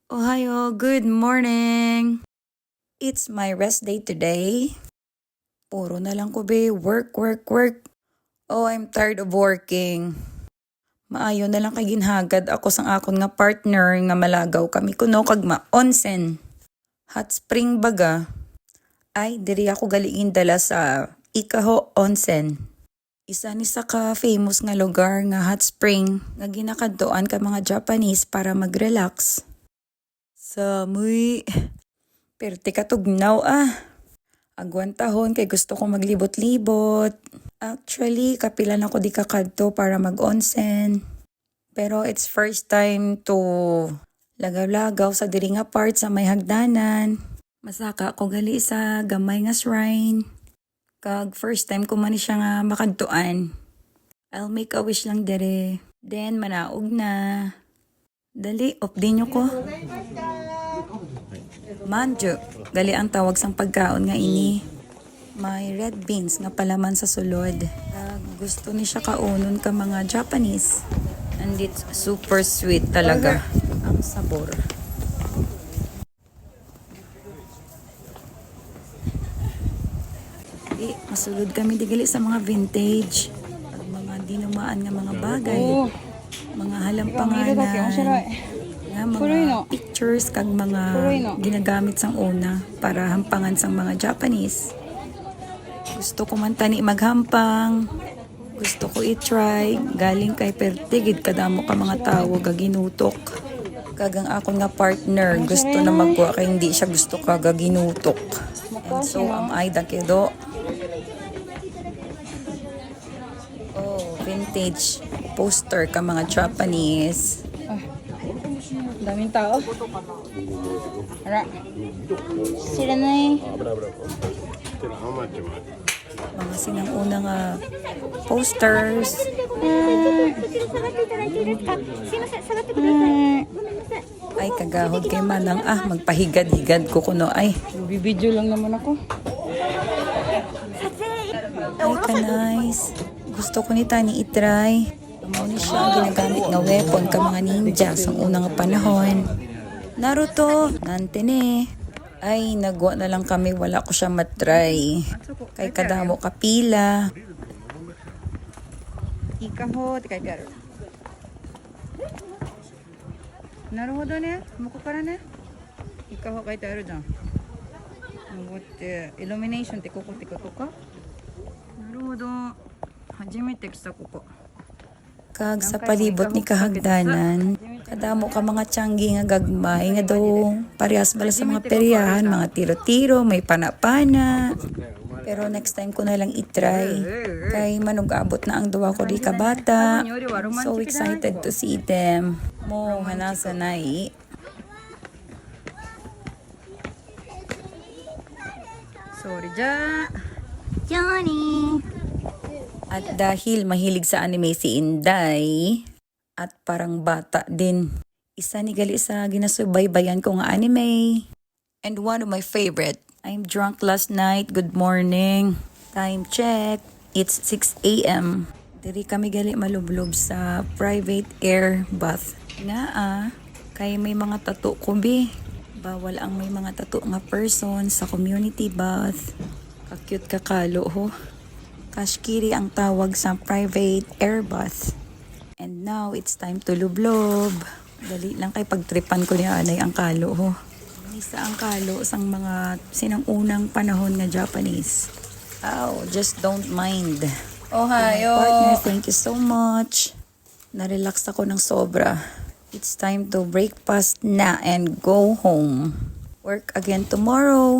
Ohayo, good morning! It's my rest day today. Puro na lang ko be, work, work, work. Oh, I'm tired of working. Maayo na lang kay ginhagad ako sang akon nga partner nga malagaw kami kuno kag ma-onsen. Hot spring baga. Ay, diri ako galiin dala sa Ikaho Onsen. Isa ni sa ka famous nga lugar nga hot spring nga ginakadtoan ka mga Japanese para mag-relax. Samuy. Perte ka tugnaw Agwan tahon kay gusto ko maglibot-libot. Actually, kapila na ko di kakadto para mag-onsen. Pero it's first time to lagaw-lagaw sa diri nga part sa may hagdanan. Masaka ko gali sa gamay nga shrine. Kag first time ko man siya nga makadtuan. I'll make a wish lang dere. Then manaog na. Dali, din nyo ko. Manju, gali ang tawag sang pagkaon nga ini. May red beans nga palaman sa sulod. Gusto ni siya kaunon ka mga Japanese. And it's super sweet talaga ang sabor. Masulod kami digali sa mga vintage. At mga dinumaan nga mga bagay. Mga halampanganan. Nga mga pictures kag mga ginagamit sang una para hampangan sang mga Japanese. Gusto ko man tani maghampang. Gusto ko i-try. Galing kay pertigid kadamo ka mga tao gaginutok. Kagang akon nga partner gusto na magwa kay hindi siya gusto ka gaginutok. And so am I dakedo. Oh, vintage poster ka mga Japanese. Daming tao. Ara. Sila na Mga sinang-una nga posters. Ay, kagahod kay manang magpahigad-higad ko kuno ay. Bibidyo lang naman ako. Ay, ka-nice. Gusto ko ni Tani i-try. Amo siya ginagamit nga weapon ka mga ninja sa unang panahon. Naruto, nantene. Ay, nagwa na lang kami, wala ko siya matry. Kay kadamo kapila. Ikaho, tikay pero. Naruhodo ne? Mukukara ne? Ikaho kay taro dyan. Illumination, tikuko ka? Naruhodo. Hajimete kita ko. Kag sa palibot ni kahagdanan, kadamo ka mga tiyanggi nga gagmay nga daw parehas bala sa mga peryahan, mga tiro-tiro, may pana-pana. Pero next time ko na lang itry. Kay manug-abot na ang duwa ko di kabata. So excited to see them. Mo hanasa na Sorry ja. Johnny! At dahil mahilig sa anime si Inday, at parang bata din, isa ni gali sa ginasubaybayan ko nga anime. And one of my favorite, I'm drunk last night, good morning. Time check, it's 6 a.m. Diri kami gali malublob sa private air bath. Kay may mga tattoo ko be. Bawal ang may mga tattoo nga person sa community bath. Ka-cute kakalo ho. Kashkiri ang tawag sa private air bath. And now, it's time to lublob. Dali lang kay pagtripan ko ni anay ang kalo ho. Isa ang kalo sang mga sinang-unang panahon nga Japanese. Just don't mind. Ohayo. My partner, thank you so much. Narelax ako ng sobra. It's time to breakfast na and go home. Work again tomorrow.